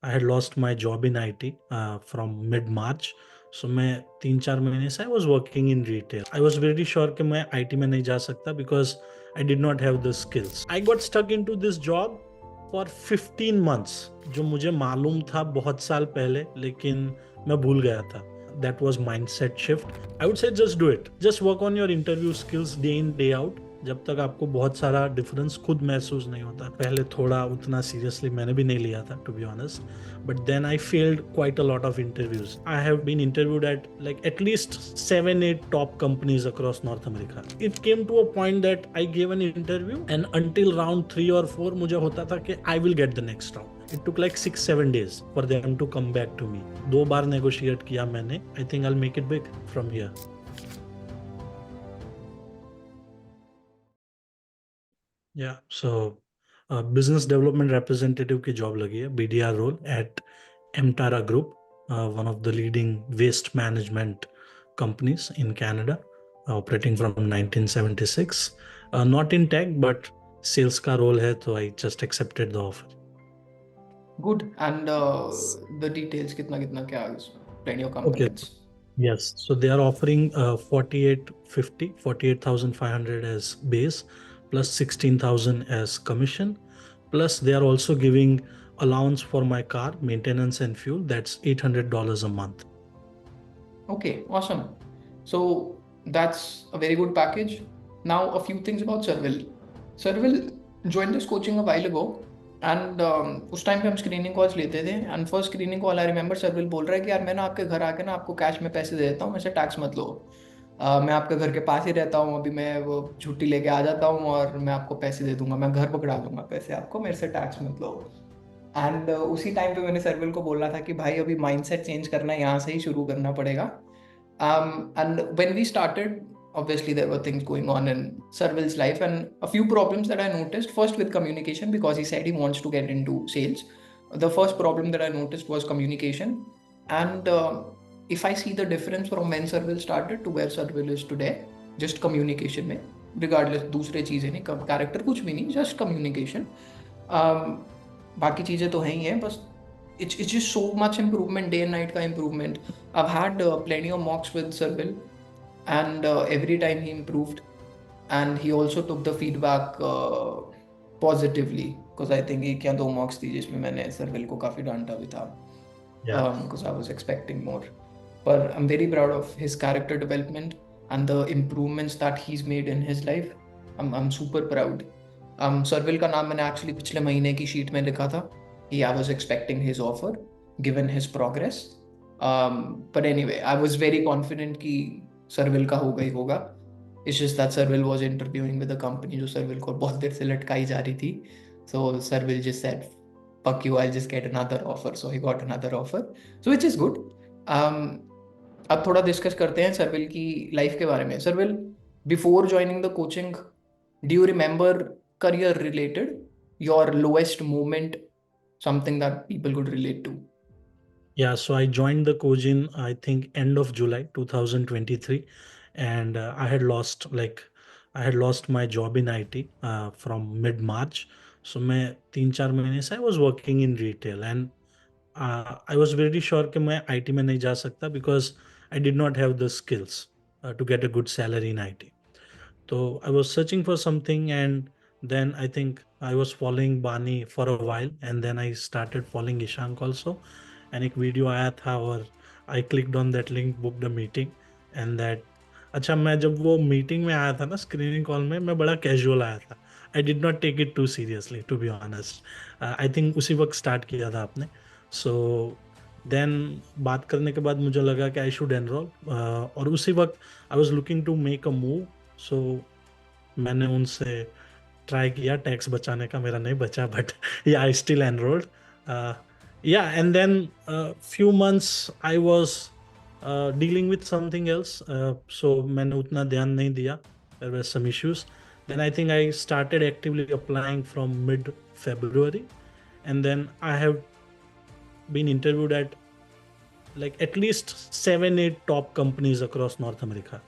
I had lost my job in IT from mid-March. So मैं 3-4 महीने से I was working in retail. I was very sure कि मैं IT में नहीं जा सकता because I did not have the skills. I got stuck into this job for 15 months, जो मुझे मालूम था बहुत साल पहले, लेकिन मैं भूल गया था. That was mindset shift. I would say just do it. Just work on your interview skills day in day out. जब तक आपको बहुत सारा डिफरेंस खुद महसूस नहीं होता. पहले थोड़ा उतना सीरियसली मैंने भी नहीं लिया था, to be honest. But then I failed quite a lot of interviews. I have been interviewed at like at least 7-8 top companies across North America. It came to a point that I gave an interview and until round 3 or 4 मुझे होता था कि I will get the next round. It took like 6-7 days for them to come back to me. 2 bar negotiate किया मैंने. I think I'll make it big from here. Yeah, so business development representative की job लगी है, BDR role at Mtara Group, one of the leading waste management companies in Canada, operating from 1976. Not in tech, but sales का role है, तो I just accepted the offer. Good. And the details, kitna kitna kya है उसमें? Plenty of Okay. components. Yes, so they are offering 48,500 as base, plus 16,000 as commission, plus they are also giving allowance for my car maintenance and fuel. That's $800 a month. Okay, awesome. So that's a very good package. Now a few things about Sarvil. Sarvil joined this coaching a while ago and उस time पे हम screening calls लेते थे and first screening call I remember सर्विल बोल रहा है कि यार मैं ना आपके घर आके ना आपको कैश में पैसे दे देता हूँ, वैसे टैक्स मत लो. मैं आपके घर के पास ही रहता हूँ, अभी मैं वो छुट्टी लेके आ जाता हूँ और मैं आपको पैसे दे दूंगा, मैं घर पकड़ा दूंगा पैसे आपको, मेरे से टैक्स मत लो. एंड उसी टाइम पे मैंने सर्विल को बोला था कि भाई अभी माइंडसेट चेंज करना है, यहाँ से ही शुरू करना पड़ेगा. And when we started, obviously there were things going on in Sarvil's life and a few problems that I noticed. First with communication, because he said he wants to get into sales. The first problem that I noticed was communication. And if I see the difference from when Servil started to where Servil is today, just communication में, regardless दूसरे चीज़ें नहीं, character कुछ भी नहीं, just communication. बाकी चीज़ें तो हैं ही हैं, बस it's just so much improvement, day and night ka improvement. I've had plenty of mocks with Sarbil and every time he improved, and he also took the feedback positively, because I think एक या दो mocks थी जिसमें मैंने Sarbil को काफ़ी डांटा भी था, because I was expecting more. But I'm very proud of his character development and the improvements that he's made in his life. I'm super proud. Sarbil का नाम मैंने actually पिछले महीने की sheet में लिखा था. I was expecting his offer given his progress. But anyway, I was very confident कि Sarvil का होगा ही होगा. It's just that Sarvil was interviewing with a company जो Sarvil को बहुत देर से लटकाई जा रही थी. So Sarvil just said, fuck you, I'll just get another offer. So he got another offer. So which is good. अब थोड़ा डिस्कस करते हैं Sarvil की लाइफ के बारे में. Sarvil, before joining the coaching, do you remember career related your lowest moment, something that people could relate to? Yeah, so I joined the Kojin, I think end of July 2023, and I had lost my job in IT from mid-March. So मैं 3-4 महीने से I was working in retail, and I was very sure कि मैं IT में नहीं जा सकता because I did not have the skills to get a good salary in IT. So I was searching for something, and then I think I was following Bani for a while, and then I started following Ishank also. And एक video आया था और I clicked on that link, booked a meeting, and that अच्छा, मैं जब वो meeting में आया था ना, स्क्रीनिंग कॉल में, मैं बड़ा कैजुअल आया था. I did not take it too seriously, to be honest. I think उसी वक्त स्टार्ट किया था आपने. सो देन बात करने के बाद मुझे लगा कि आई शुड एनरोल, और उसी वक्त I was looking to make a move. So मैंने उनसे ट्राई किया टैक्स बचाने का, मेरा नहीं बचा, बट या I still enrolled. Yeah, and then few months I was dealing with something else, so मैंने उतना ध्यान नहीं दिया. There were some issues. Then I think I started actively applying from mid-February, and then I have been interviewed at like at least 7-8 top companies across North America.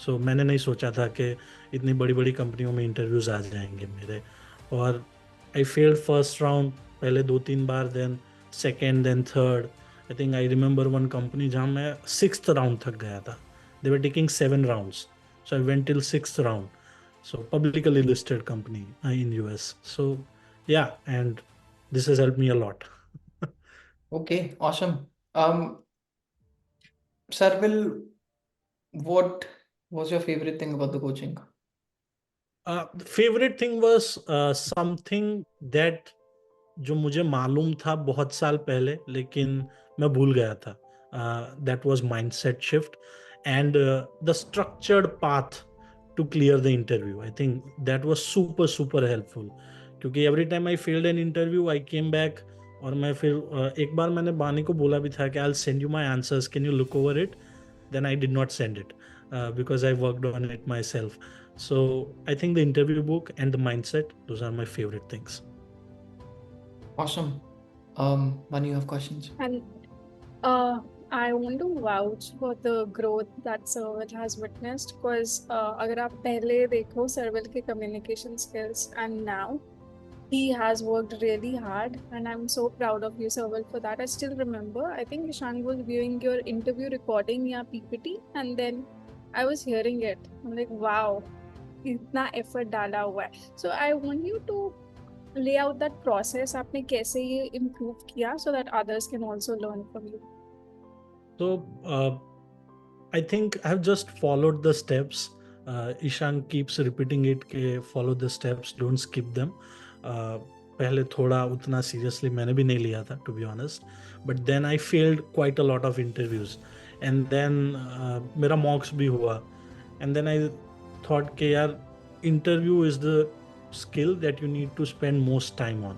So मैंने नहीं सोचा था कि इतनी बड़ी बड़ी कंपनियों में इंटरव्यूज आ जाएंगे मेरे. और आई फेल्ड फर्स्ट राउंड पहले 2-3 बार, then second then third. I think I remember one company जहाँ मैं सिक्स्थ राउंड तक गया था. They were taking 7 rounds. So I went till sixth round. So publicly listed company in US. So yeah, and this has helped me a lot. Okay, awesome. Sarvil, what was your favorite thing about the coaching? The favorite thing was something that जो मुझे मालूम था बहुत साल पहले लेकिन मैं भूल गया था. That was mindset shift and the structured path to clear the interview. I think that was super super helpful क्योंकि every time I failed an interview I came back. और मैं फिर एक बार मैंने बानी को बोला भी था कि I will send you my answers, can you look over it. Then I did not send it because I worked on it myself. So I think the interview book and the mindset, those are my favorite things. Awesome. Manu, you have questions? And I want to vouch for the growth that Serval has witnessed because अगर आप पहले देखो Serval के communication skills and now he has worked really hard and I'm so proud of you Serval for that. I still remember I think Ishan was viewing your interview recording या PPT and then I was hearing it. I'm like wow इतना effort डाला हुआ है. So I want you to lay out that process आपने कैसे ये improve किया so that others can also learn from you. So I think I have just followed the steps. Ishan keeps repeating it कि follow the steps, don't skip them. पहले थोड़ा उतना seriously मैंने भी नहीं लिया था to be honest, but then I failed quite a lot of interviews and then मेरा mocks भी हुआ and then I thought कि यार interview is the skill that you need to spend most time on.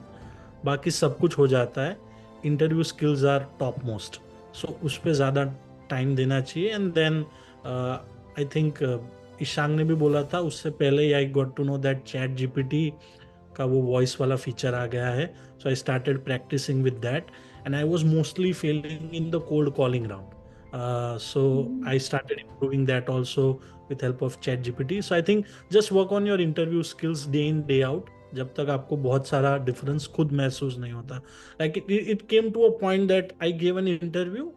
बाकी सब कुछ हो जाता है, interview skills are top most. So उस पर ज़्यादा टाइम देना चाहिए. And then I think Ishang ने भी बोला था उससे पहले I got to know that ChatGPT का वो वॉइस वाला फीचर आ गया है. So I started practising with that and I was mostly failing in the cold calling round. So I started improving that also with help of ChatGPT. So I think just work on your interview skills day in day out. जब तक आपको बहुत सारा difference खुद महसूस नहीं होता. Like it came to a point that I gave an interview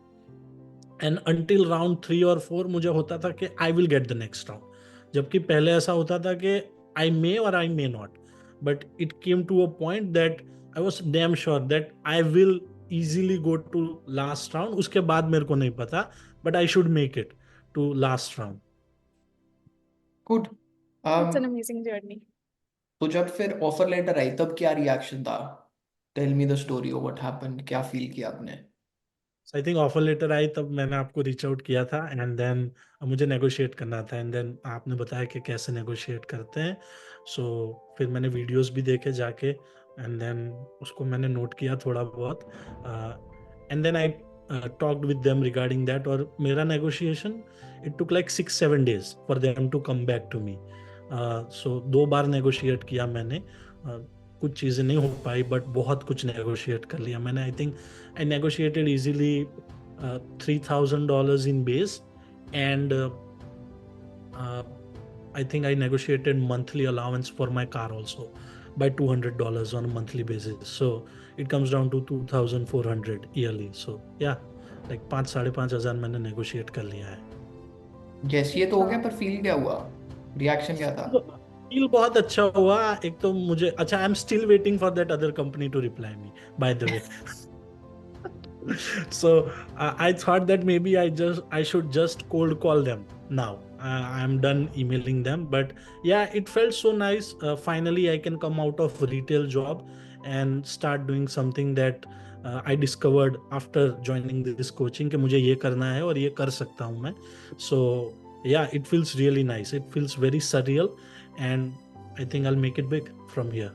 and until round 3 or 4 मुझे होता था कि I will get the next round. जबकि पहले ऐसा होता था कि I may or I may not. But it came to a point that I was damn sure that I will easily go to last round. उसके बाद मेरे को नहीं पता, but I should make it to last round. Good. It's an amazing journey. तो जब फिर offer letter I तब क्या रिएक्शन था? Tell me the story of what happened. क्या फील किया आपने? I think offer letter I तब मैंने आपको रीच आउट किया था एंड देन मुझे नेगोशिएट करना था एंड देन आपने बताया कि कैसे नेगोशिएट करते हैं. सो फिर मैंने वीडियोस भी देखे जाके एंड देन उसको मैंने नोट किया थोड़ा बहुत and then I talked with them regarding that. और मेरा negotiation it took like 6-7 days for them to come back to me. So 2 बार नेगोशिएट किया मैंने. कुछ चीज़ें नहीं हो पाई बट बहुत कुछ नेगोशिएट कर लिया मैंने. I think I negotiated easily $3,000 in base and I think I negotiated monthly allowance for my car also by $200 on a monthly basis. So it comes down to 2,400 yearly. So yeah, like 5,000-5,500 मैंने negotiate कर लिया है. Yes, ये तो हो गया, पर feel क्या हुआ? रिएक्शन क्या था? फील बहुत अच्छा हुआ. एक तो मुझे अच्छा, I am still waiting for that other company to reply me by the way. So I thought that maybe I should just cold call them now. I'm done emailing them, but yeah, it felt so nice. Finally I can come out of retail job and start doing something that I discovered after joining this coaching कि मुझे ये करना है और ये कर सकता हूँ मैं. So yeah, it feels really nice. It feels very surreal and I think I'll make it big from here.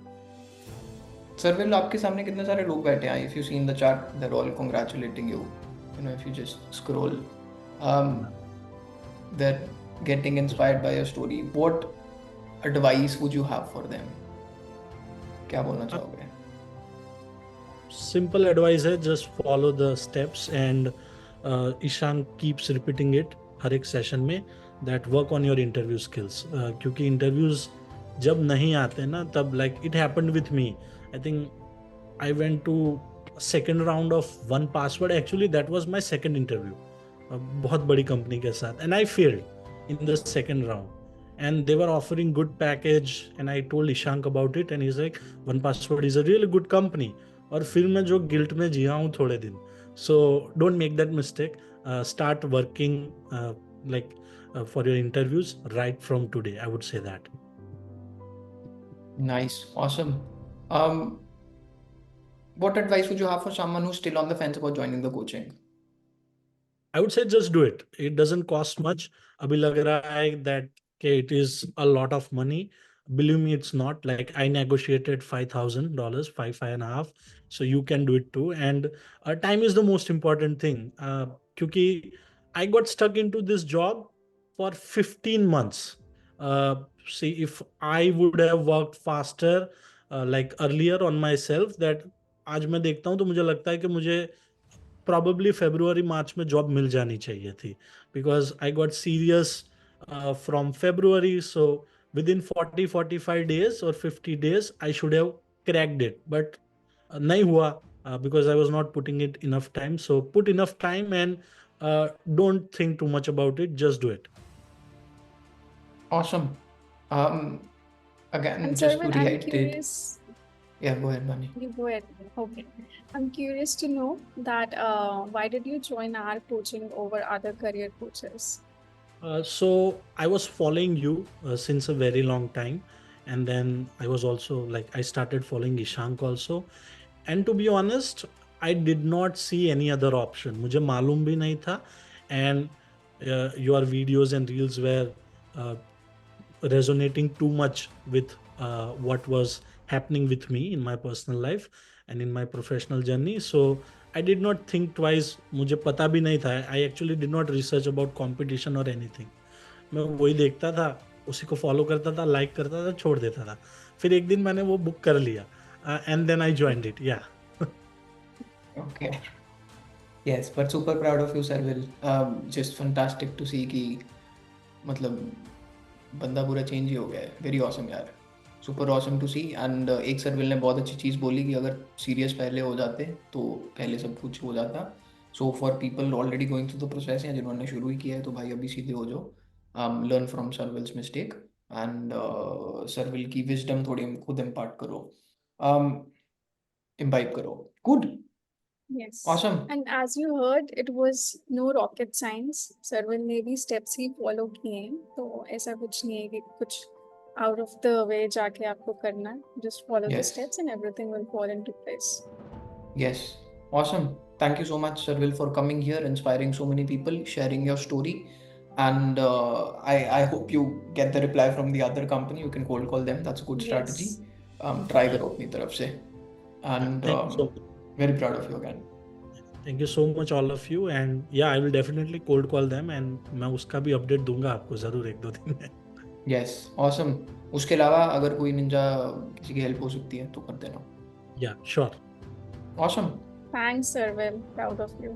सर्विल, आपके सामने कितने सारे लोग बैठे हैं. If you seen the chat, they are all congratulating you. You know, if you just scroll, they are getting inspired by your story. What advice would you have for them? क्या बोलना चाहोगे? Simple advice है, just follow the steps and Ishan keeps repeating it हर एक session में that work on your interview skills. क्योंकि interviews जब नहीं आते ना तब like it happened with me. I think I went to second round of One Password. Actually, that was my second interview. बहुत बड़ी कंपनी के साथ, and I failed in the second round. And they were offering good package, and I told Ishank about it, and he's like, One Password is a really good company. और फिर मैं जो guilt में जिया हूँ थोड़े दिन. So don't make that mistake. Start working for your interviews right from today. I would say that. Nice, awesome. What advice would you have for someone who's still on the fence about joining the coaching? I would say just do it. It doesn't cost much. अभी लग रहा है that okay, it is a lot of money. Believe me, it's not. Like I negotiated $5,000, five and a half. So you can do it too. And time is the most important thing. क्योंकि I got stuck into this job for 15 months. See, if I would have worked faster, like earlier on myself, that आज मैं देखता हूँ तो मुझे लगता है कि मुझे probably February, March में job मिल जानी चाहिए थी, because I got serious from February. So within 40-45 days or 50 days I should have cracked it, but नहीं हुआ, because I was not putting it enough time. So put enough time and don't think too much about it, just do it. Awesome. Again, And just to Sarvan, I'm reiterate. curious. Yeah, go ahead, Bani. You go ahead. Okay. I'm curious to know that why did you join our coaching over other career coaches? So I was following you since a very long time, and then I was also like I started following Ishank also. And to be honest, I did not see any other option. मुझे मालूम भी नहीं था, and your videos and reels were uh, resonating too much with what was happening with me in my personal life and in my professional journey. So I did not think twice. मुझे पता भी नहीं था. I actually did not research about competition or anything. मैं वही देखता था, उसी को फॉलो करता था, लाइक करता था, छोड़ देता था. फिर एक दिन मैंने वो बुक कर लिया, and then I joined it. Yeah. Okay. Yes, but super proud of you, Sarvil. Just fantastic to see कि मतलब बंदा पूरा चेंज ही हो गया है. Very awesome यार. Super awesome to see. And एक सर्विल ने बहुत अच्छी चीज़ बोली कि अगर सीरियस पहले हो जाते तो पहले सब कुछ हो जाता. So for people already going through the process या जिन्होंने शुरू ही किया है तो भाई अभी सीधे हो जाओ. Learn from Sarvil's mistake and सर्विल की wisdom थोड़ी खुद impart करो. Imbibe करो. Good. Yes. Awesome. And as you heard, it was no rocket science. Sarvan ने भी steps ही follow किए हैं, तो ऐसा कुछ नहीं है कि कुछ out of the way जाके आपको करना है. Just follow the Yes. steps and everything will fall into place. Yes. Awesome. Thank you so much, Sarvil, for coming here, inspiring so many people, sharing your story. And I hope you get the reply from the other company. You can cold call them. That's a good strategy. Yes. Try करो अपनी तरफ से. And Thank you so much. very proud of you again. Thank you so much all of you, and yeah, I will definitely cold call them, and मैं उसका भी update दूंगा आपको जरूर 1-2 दिन में. Yes. Awesome. उसके अलावा अगर कोई निंजा किसी की हेल्प हो सकती है तो कर देना. Yeah, sure. Awesome. Thanks, Sarvan. Proud of you.